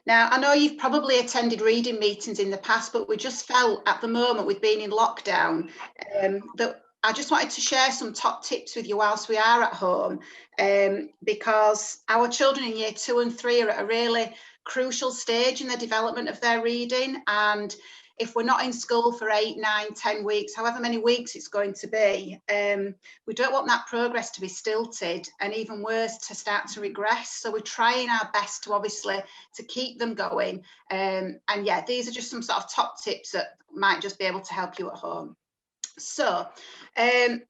Now, I know you've probably attended reading meetings in the past, but we just felt at the moment with being in lockdown that I just wanted to share some top tips with you whilst we are at home, because our children in year 2 and 3 are at a really crucial stage in the development of their reading. And if we're not in school for 8, 9, 10 weeks, however many weeks it's going to be, we don't want that progress to be stilted, and even worse, to start to regress. So we're trying our best to obviously to keep them going. And yeah, these are just some sort of top tips that might just be able to help you at home. So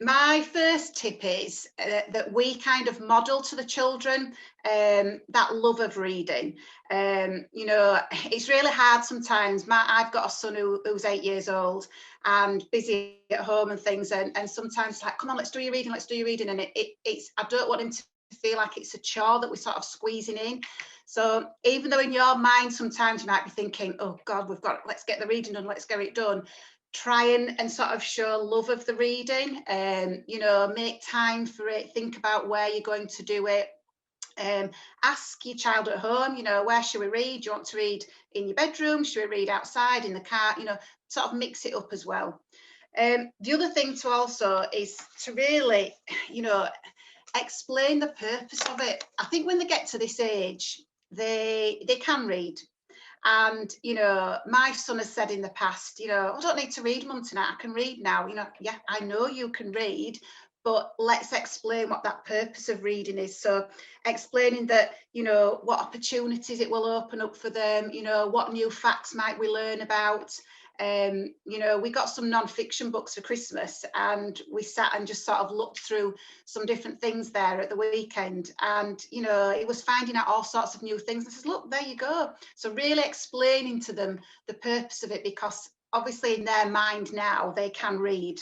my first tip is that we kind of model to the children that love of reading. You know, it's really hard sometimes. I've got a son who's 8 years old and busy at home and things, and sometimes it's like, come on, let's do your reading, let's do your reading. And it's I don't want him to feel like it's a chore that we're sort of squeezing in. So even though in your mind sometimes you might be thinking, oh God, let's get the reading done, let's get it done, try and sort of show love of the reading, you know, make time for it, think about where you're going to do it. Ask your child at home, you know, where should we read? Do you want to read in your bedroom? Should we read outside, in the car? You know, sort of mix it up as well. The other thing to also is to really, you know, explain the purpose of it. I think when they get to this age, they can read. And, you know, my son has said in the past, you know, I don't need to read, Mum, tonight. I can read now. You know, yeah, I know you can read, but let's explain what that purpose of reading is. So explaining that, you know, what opportunities it will open up for them, you know, what new facts might we learn about. You know, we got some non-fiction books for Christmas, and we sat and just sort of looked through some different things there at the weekend, and you know, it was finding out all sorts of new things. I said, look, there you go. So really explaining to them the purpose of it, because obviously in their mind now they can read.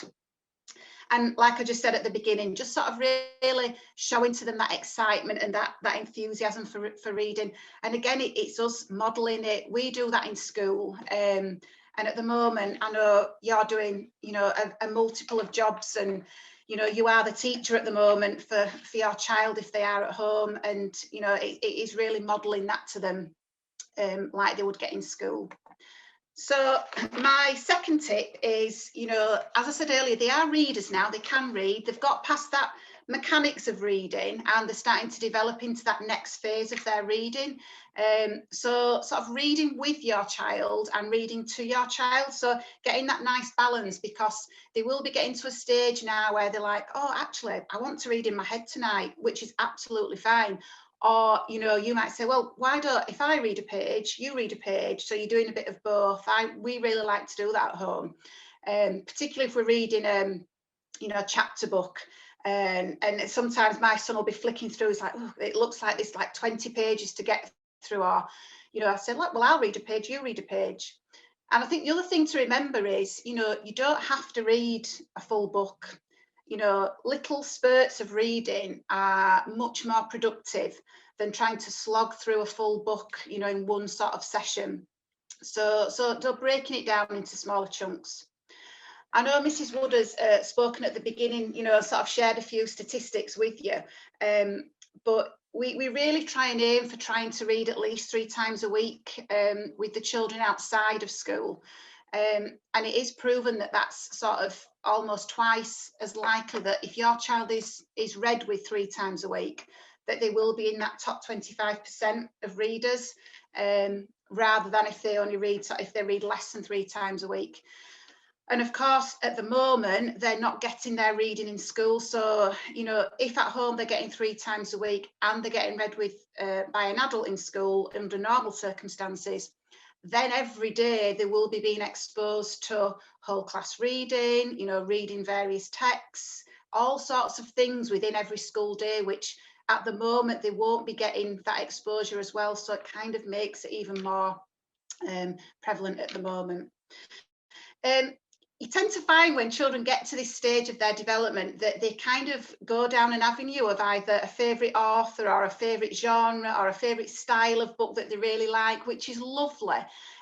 And like I just said at the beginning, just sort of really showing to them that excitement and that enthusiasm for reading. And again, it's us modeling it. We do that in school. And at the moment, I know you're doing, you know, a multiple of jobs, and, you know, you are the teacher at the moment for your child if they are at home. And, you know, it is really modeling that to them like they would get in school. So my second tip is, you know, as I said earlier, they are readers now, they can read, they've got past that mechanics of reading, and they're starting to develop into that next phase of their reading. So sort of reading with your child and reading to your child. So getting that nice balance, because they will be getting to a stage now where they're like, oh, actually, I want to read in my head tonight, which is absolutely fine. Or, you know, you might say, well, why don't, if I read a page, you read a page, so you're doing a bit of both. We really like to do that at home, particularly if we're reading, you know, a chapter book. And sometimes my son will be flicking through, it's like, oh, it looks like it's like 20 pages to get through. Or, you know, I said, look, well, I'll read a page, you read a page. And I think the other thing to remember is, you know, you don't have to read a full book. You know, little spurts of reading are much more productive than trying to slog through a full book, you know, in one sort of session. So breaking it down into smaller chunks. I know Mrs. Wood has spoken at the beginning, you know, sort of shared a few statistics with you, but we really try and aim for trying to read at least 3 times a week with the children outside of school. And it is proven that that's sort of almost twice as likely that if your child is read with 3 times a week, that they will be in that top 25% of readers, rather than if they only read, if they read less than 3 times a week. And of course, at the moment, they're not getting their reading in school. So, you know, if at home they're getting 3 times a week and they're getting read with by an adult in school under normal circumstances, then every day they will be being exposed to whole class reading, you know, reading various texts, all sorts of things within every school day, which at the moment they won't be getting that exposure as well. So it kind of makes it even more prevalent at the moment. You tend to find when children get to this stage of their development that they kind of go down an avenue of either a favourite author or a favourite genre or a favourite style of book that they really like, which is lovely.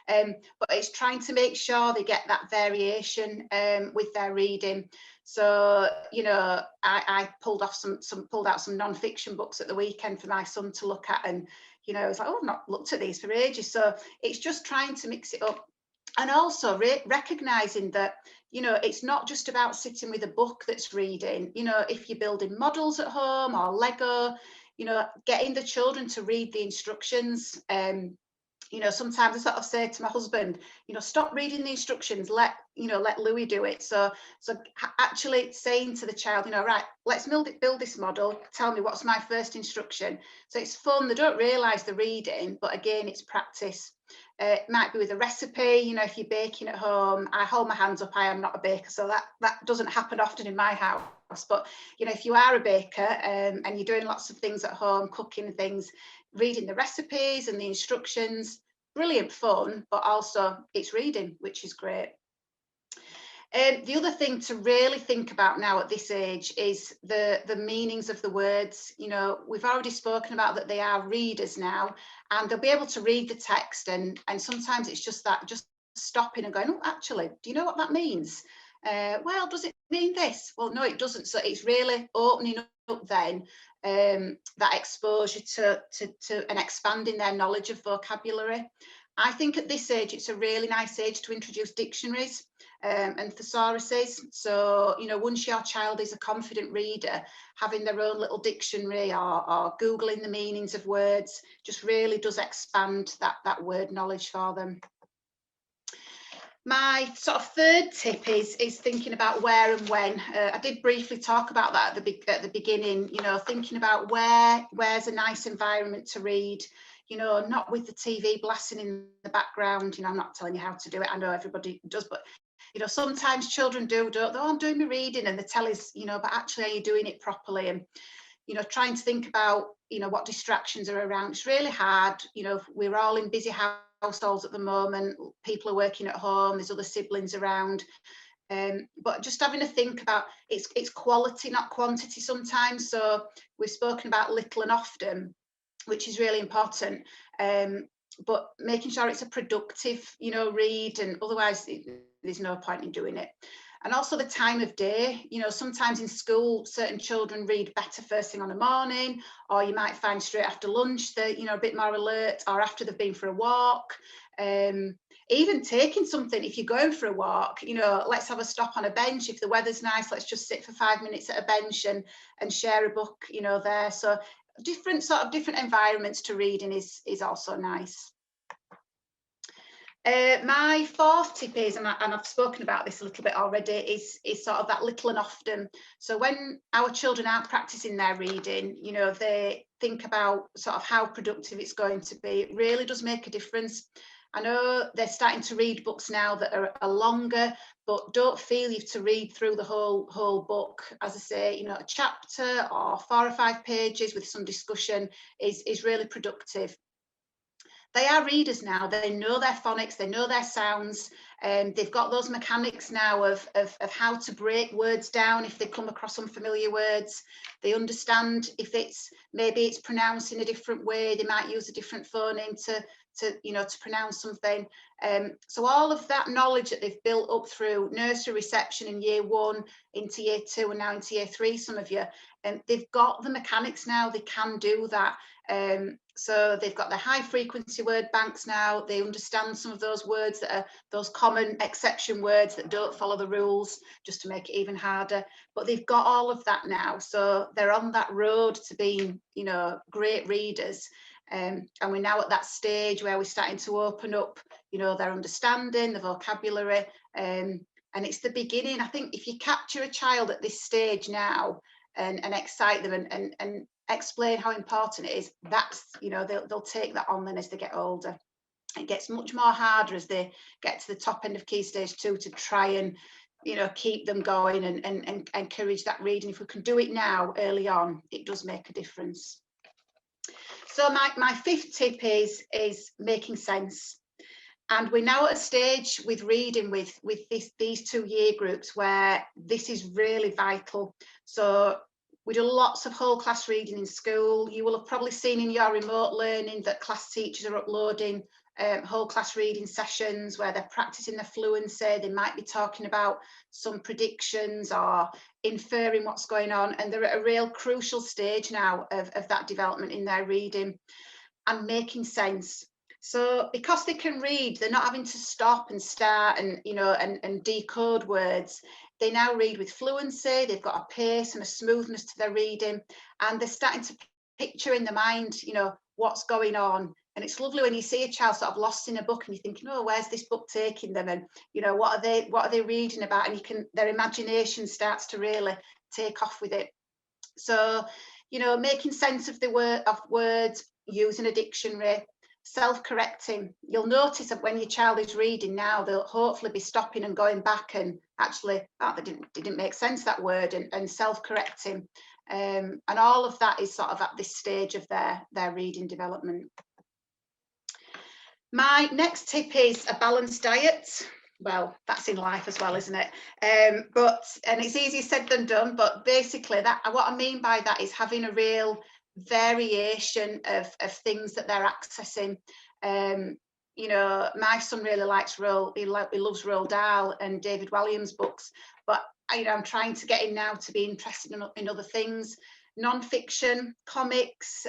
But it's trying to make sure they get that variation with their reading. So, you know, I pulled out some non-fiction books at the weekend for my son to look at, and you know, it's like, oh, I've not looked at these for ages. So it's just trying to mix it up. And also recognizing that, you know, it's not just about sitting with a book that's reading. You know, if you're building models at home or Lego, you know, getting the children to read the instructions. You know, sometimes I sort of say to my husband, you know, stop reading the instructions, let Louis do it. So actually saying to the child, you know, right, let's build this model, tell me what's my first instruction. So it's fun. They don't realize the reading, but again, it's practice. It might be with a recipe. You know, if you're baking at home, I hold my hands up, I am not a baker, so that doesn't happen often in my house. But you know, if you are a baker and you're doing lots of things at home, cooking things, reading the recipes and the instructions, brilliant fun, but also it's reading, which is great. The other thing to really think about now at this age is the meanings of the words. You know, we've already spoken about that they are readers now, and they'll be able to read the text, and sometimes it's just stopping and going, oh, actually, do you know what that means? Well, does it mean this? Well, no, it doesn't. So it's really opening up then that exposure to and expanding their knowledge of vocabulary. I think at this age, it's a really nice age to introduce dictionaries and thesauruses. So, you know, once your child is a confident reader, having their own little dictionary or Googling the meanings of words just really does expand that word knowledge for them. My sort of third tip is thinking about where and when. I did briefly talk about that at the beginning, you know, thinking about where's a nice environment to read, you know, not with the TV blasting in the background. You know, I'm not telling you how to do it. I know everybody does, but you know, sometimes children don't they? Oh, I'm doing my reading, and the telly's, you know, but actually are you doing it properly? And you know, trying to think about, you know, what distractions are around. It's really hard. You know, we're all in busy households at the moment. People are working at home. There's other siblings around. But just having a think about it's quality, not quantity sometimes. So we've spoken about little and often, which is really important. But making sure it's a productive, you know, read, and otherwise there's no point in doing it. And also the time of day. You know, sometimes in school, certain children read better first thing on the morning, or you might find straight after lunch they're, you know, a bit more alert, or after they've been for a walk. Even taking something, if you're going for a walk, you know, let's have a stop on a bench. If the weather's nice, let's just sit for 5 minutes at a bench and share a book, you know, there. So different environments to reading is also nice. My fourth tip is, and I've spoken about this a little bit already, is sort of that little and often. So when our children are practicing their reading, you know, they think about sort of how productive it's going to be. It really does make a difference. I know they're starting to read books now that are longer, but don't feel you have to read through the whole book. As I say, you know, a chapter or 4 or 5 pages with some discussion is really productive. They are readers now. They know their phonics, they know their sounds, and they've got those mechanics now of how to break words down if they come across unfamiliar words. They understand if maybe it's pronounced in a different way. They might use a different phoneme to pronounce something. So all of that knowledge that they've built up through nursery reception in year 1 into year 2 and now into year 3, some of you, and they've got the mechanics now. They can do that. So they've got their high frequency word banks now. They understand some of those words that are those common exception words that don't follow the rules, just to make it even harder. But they've got all of that now. So they're on that road to being, you know, great readers. And we're now at that stage where we're starting to open up, you know, their understanding, the vocabulary. And it's the beginning. I think if you capture a child at this stage now and excite them and explain how important it is, that's, you know, they'll take that on then as they get older. It gets much more harder as they get to the top end of key stage 2 to try and, you know, keep them going and encourage that reading. If we can do it now early on, it does make a difference. So my fifth tip is making sense. And we're now at a stage with reading with these 2 year groups where this is really vital. So we do lots of whole class reading in school. You will have probably seen in your remote learning that class teachers are uploading whole class reading sessions where they're practicing their fluency. They might be talking about some predictions or inferring what's going on. And they're at a real crucial stage now of that development in their reading. and making sense. So because they can read, they're not having to stop and start and, you know, and decode words. They now read with fluency. They've got a pace and a smoothness to their reading, and they're starting to picture in the mind, you know, what's going on. And it's lovely when you see a child sort of lost in a book and you're thinking, oh, where's this book taking them? And, you know, what are they reading about? And you can, their imagination starts to really take off with it. So, you know, making sense of the word of words, using a dictionary, self-correcting. You'll notice that when your child is reading now, they'll hopefully be stopping and going back and actually, oh, that didn't make sense, that word, and self-correcting. And all of that is sort of at this stage of their reading development. My next tip is a balanced diet. Well, that's in life as well, isn't it? And it's easier said than done, but basically that, what I mean by that is having a real variation of things that they're accessing. You know, my son really likes he loves Roald Dahl and David Walliams books, but you know, I'm trying to get him now to be interested in other things, non-fiction, comics,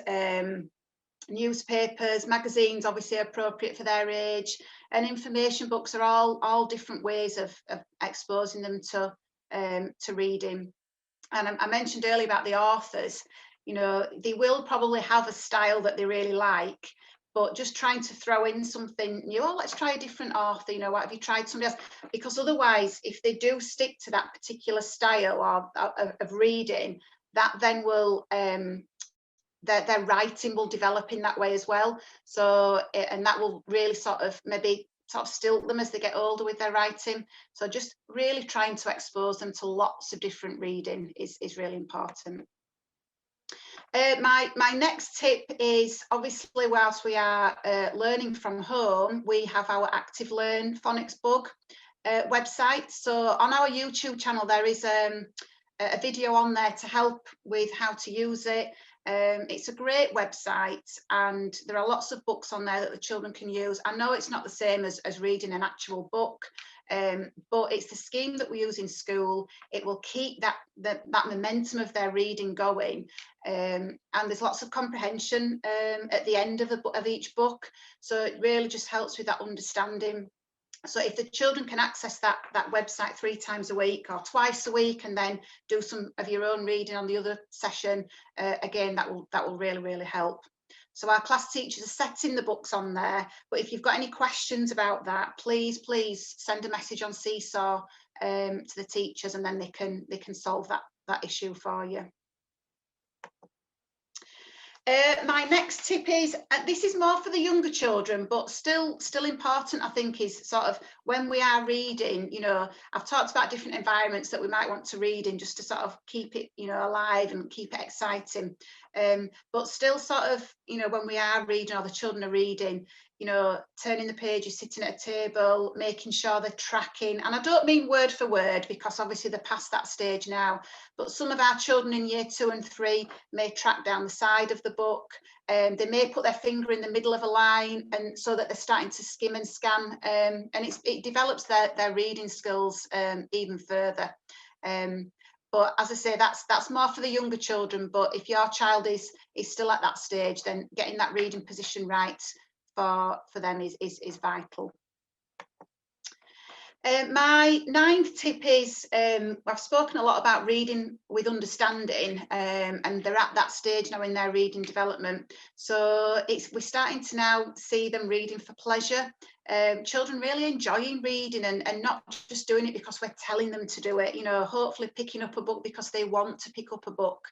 newspapers, magazines, obviously appropriate for their age, and information books are all different ways of exposing them to reading. And I mentioned earlier about the authors. You know, they will probably have a style that they really like, but just trying to throw in something new. Oh, let's try a different author. You know, what have you tried somebody else? Because otherwise, if they do stick to that particular style of reading, that then will their writing will develop in that way as well. So, and that will really sort of maybe sort of stilt them as they get older with their writing. So just really trying to expose them to lots of different reading is really important. My next tip is, obviously, whilst we are learning from home, we have our Active Learn Phonics book website. So on our YouTube channel, there is a video on there to help with how to use it. It's a great website, and there are lots of books on there that the children can use. I know it's not the same as reading an actual book, but it's the scheme that we use in school. It will keep that momentum of their reading going, and there's lots of comprehension at the end of each book. So it really just helps with that understanding. So if the children can access that website 3 times a week or twice a week, and then do some of your own reading on the other session, again, that will really help. So our class teachers are setting the books on there, but if you've got any questions about that, please send a message on Seesaw to the teachers, and then they can solve that issue for you. My next tip is, this is more for the younger children, but still important, I think, is sort of when we are reading, you know, I've talked about different environments that we might want to read in just to sort of keep it, you know, alive and keep it exciting. But still sort of, you know, when we are reading or the children are reading, you know, turning the pages, sitting at a table, making sure they're tracking. And I don't mean word for word, because obviously they're past that stage now, but some of our children in year 2 and 3 may track down the side of the book. They may put their finger in the middle of a line, and so that they're starting to skim and scan, and it develops their reading skills even further. But as I say, that's more for the younger children. But if your child is still at that stage, then getting that reading position right for them is vital. My 9th tip is, I've spoken a lot about reading with understanding, and they're at that stage now in their reading development. So we're starting to now see them reading for pleasure. Children really enjoying reading, and not just doing it because we're telling them to do it, you know, hopefully picking up a book because they want to pick up a book.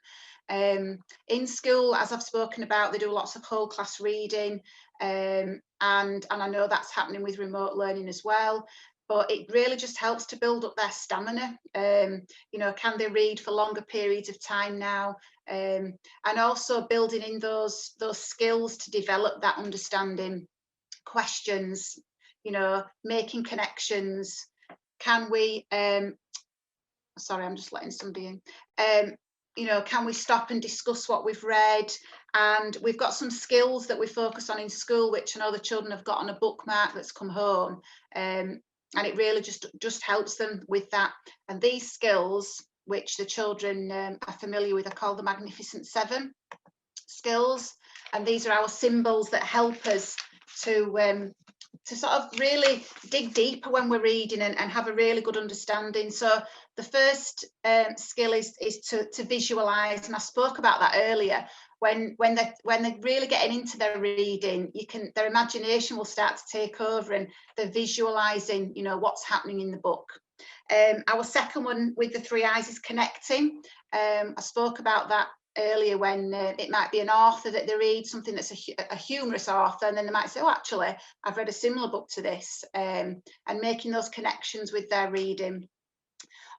In school, as I've spoken about, they do lots of whole class reading, and I know that's happening with remote learning as well. But it really just helps to build up their stamina. You know, can they read for longer periods of time now? And also building in those skills to develop that understanding, questions, you know, making connections. Can we, sorry, I'm just letting somebody in. You know, can we stop and discuss what we've read? And we've got some skills that we focus on in school, which I know the children have got on a bookmark that's come home. And it really just helps them with that. And these skills, which the children are familiar with, are called the Magnificent 7 skills. and these are our symbols that help us to sort of really dig deeper when we're reading and have a really good understanding. So the first skill is to visualize, and I spoke about that earlier. When they're really getting into their reading, their imagination will start to take over, and they're visualizing, you know, what's happening in the book. Our second one with the 3 eyes is connecting. I spoke about that earlier, when it might be an author that they read, something that's a humorous author, and then they might say, oh, actually, I've read a similar book to this, and making those connections with their reading.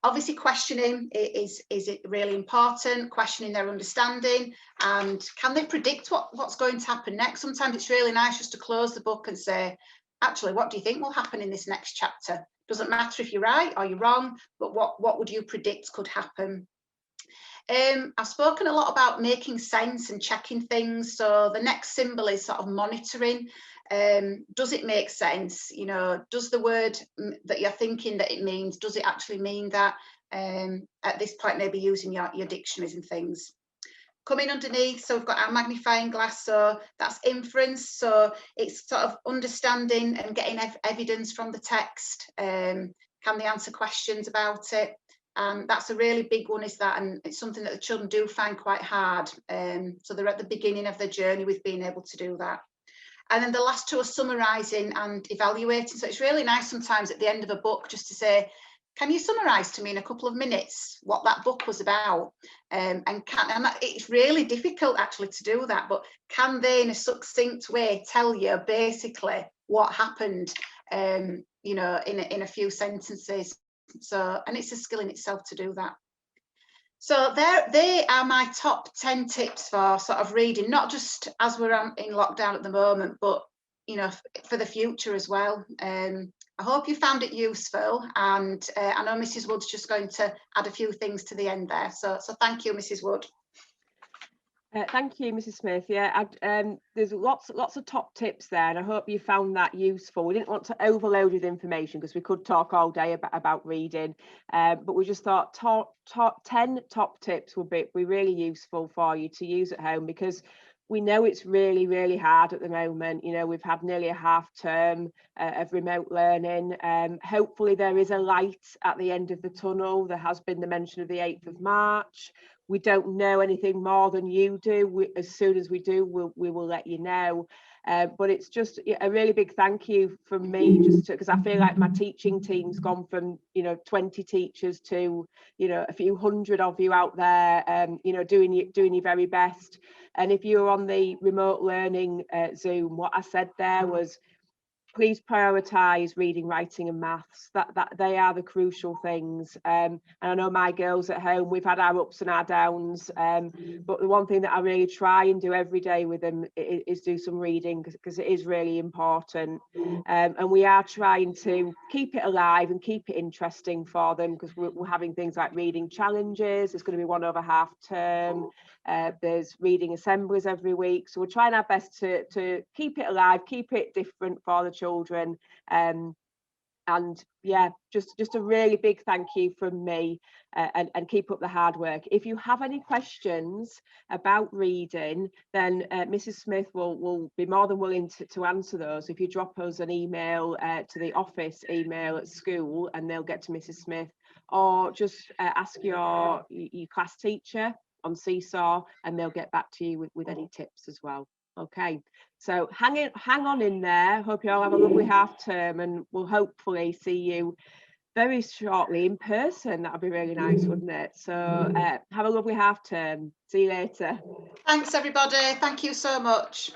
Obviously, questioning is really important, questioning their understanding, and can they predict what's going to happen next. Sometimes it's really nice just to close the book and say, actually, what do you think will happen in this next chapter? Doesn't matter if you're right or you're wrong, but what would you predict could happen? I've spoken a lot about making sense and checking things. So the next symbol is sort of monitoring. Does it make sense? You know, does the word that you're thinking that it means, does it actually mean that? At this point, maybe using your dictionaries and things. Coming underneath, so we've got our magnifying glass, so that's inference. So it's sort of understanding and getting evidence from the text. Can they answer questions about it? That's a really big one, is that, and it's something that the children do find quite hard. So they're at the beginning of their journey with being able to do that. And then the last two are summarising and evaluating. So it's really nice sometimes at the end of a book just to say, can you summarise to me in a couple of minutes what that book was about? And it's really difficult actually to do that, but can they in a succinct way tell you basically what happened, you know, in a few sentences? So, and it's a skill in itself to do that. So they are my top 10 tips for sort of reading, not just as we're in lockdown at the moment, but, you know, for the future as well. I hope you found it useful, and I know Mrs. Wood's just going to add a few things to the end there. So thank you, Mrs. Wood. Thank you, Mrs. Smith. Yeah, there's lots of top tips there, and I hope you found that useful. We didn't want to overload with information because we could talk all day about reading, but we just thought 10 top tips would be really useful for you to use at home, because we know it's really hard at the moment. You know, we've had nearly a half term of remote learning. Hopefully there is a light at the end of the tunnel. There has been the mention of the 8th of March. We don't know anything more than you do. As soon as we do, we will let you know. But it's just a really big thank you from me, just because I feel like my teaching team's gone from, you know, 20 teachers to, you know, a few hundred of you out there, you know, doing your very best. And if you're on the remote learning Zoom, what I said there was, please prioritise reading, writing and maths. That they are the crucial things. And I know my girls at home, we've had our ups and our downs, but the one thing that I really try and do every day with them is do some reading, because it is really important. And we are trying to keep it alive and keep it interesting for them, because we're having things like reading challenges. There's going to be one over half term. There's reading assemblies every week, so we're trying our best to keep it alive, keep it different for the children. And yeah, just a really big thank you from me, and keep up the hard work. If you have any questions about reading, then Mrs. Smith will be more than willing to answer those. If you drop us an email to the office email at school, and they'll get to Mrs. Smith, or just ask your class teacher on Seesaw, and they'll get back to you with any tips as well. Okay, so hang on in there. Hope you all have a lovely half term, and we'll hopefully see you very shortly in person. That would be really nice, wouldn't it? So have a lovely half term. See you later. Thanks everybody. Thank you so much.